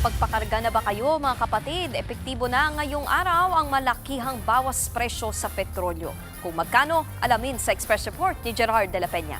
Nakapagpakarga na ba kayo mga kapatid? Epektibo na ngayong araw ang malakihang bawas presyo sa petrolyo. Kung magkano, alamin sa Express Report ni Gerard de la Peña.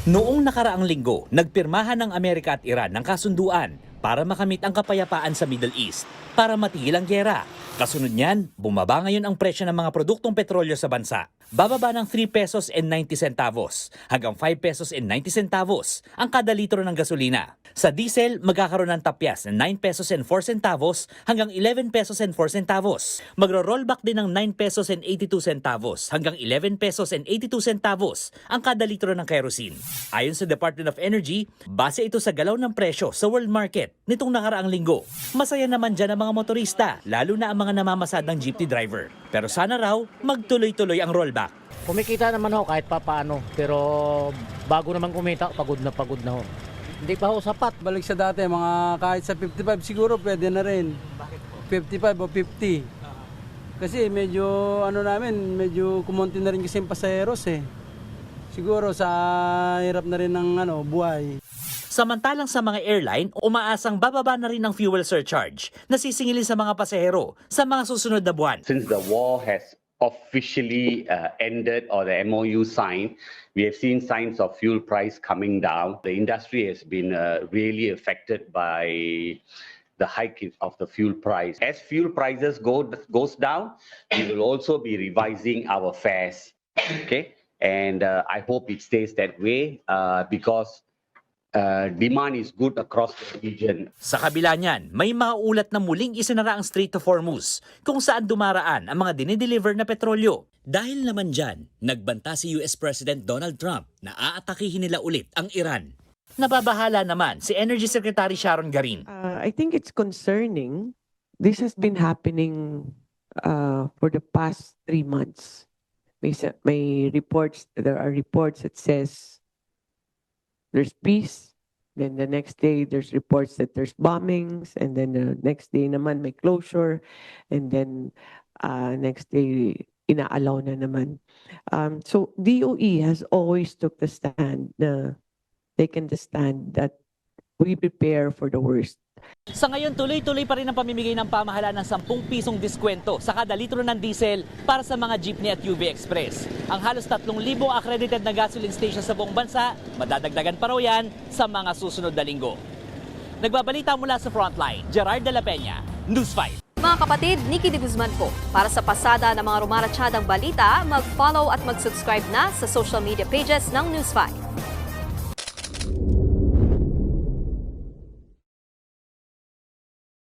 Noong nakaraang linggo, nagpirmahan ng Amerika at Iran ng kasunduan para makamit ang kapayapaan sa Middle East para matigil ang gyera. Kasunod niyan, bumaba ngayon ang presyo ng mga produktong petrolyo sa bansa. Bababa ng 3 pesos and 90 centavos hanggang 5 pesos and 90 centavos ang kada litro ng gasolina. Sa diesel, magkakaroon ng tapyas na 9 pesos and 4 centavos hanggang 11 pesos and 4 centavos. Magro-rollback din ng 9 pesos and 82 centavos hanggang 11 pesos and 82 centavos ang kada litro ng kerosene. Ayon sa Department of Energy, base ito sa galaw ng presyo sa world market nitong nakaraang linggo. Masaya naman dyan ang mga motorista, lalo na ang mga namamasad ng jeepney driver. Pero sana raw, magtuloy-tuloy ang rollback. Kumikita naman ho kahit papaano, pero bago naman kumita, pagod na ho. Hindi pa ho sapat. Balik sa dati, mga kahit sa 55 siguro pwede na rin. 55 o 50. Kasi medyo medyo kumonti na rin kasi yung pasaheros eh. Siguro sa hirap na rin ng buhay. Samantalang sa mga airline, umaasang bababa na rin ang fuel surcharge na sisingilin sa mga pasahero sa mga susunod na buwan. Since the war has officially ended or the MOU signed, we have seen signs of fuel price coming down. The industry has been really affected by the hike of the fuel price. As fuel prices goes down, we will also be revising our fares. Okay, and I hope it stays that way because demand is good across the region. Sa kabila niyan, may mga ulat na muling isinara ang Strait of Hormuz kung saan dumaraan ang mga dinideliver na petrolyo. Dahil naman dyan, nagbanta si US President Donald Trump na aatakihin nila ulit ang Iran. Nababahala naman si Energy Secretary Sharon Garin. I think it's concerning. This has been happening for the past 3 months. May reports, there are reports that says there's peace, then the next day there's reports that there's bombings, and then the next day naman may closure, and then next day inaalaw na naman. So DOE has always took the stand na taken the stand that we prepare for the worst. Sa ngayon, tuloy-tuloy pa rin ang pamimigay ng pamahalaan ng 10 pisong diskwento sa kada litro ng diesel para sa mga jeepney at UV Express. Ang halos 3,000 accredited na gasoline station sa buong bansa, madadagdagan pa raw yan sa mga susunod na linggo. Nagbabalita mula sa Frontline, Gerard de la Peña, News 5. Mga kapatid, Nikki de Guzman po. Para sa pasada ng mga rumaratsyadang balita, mag-follow at mag-subscribe na sa social media pages ng News 5.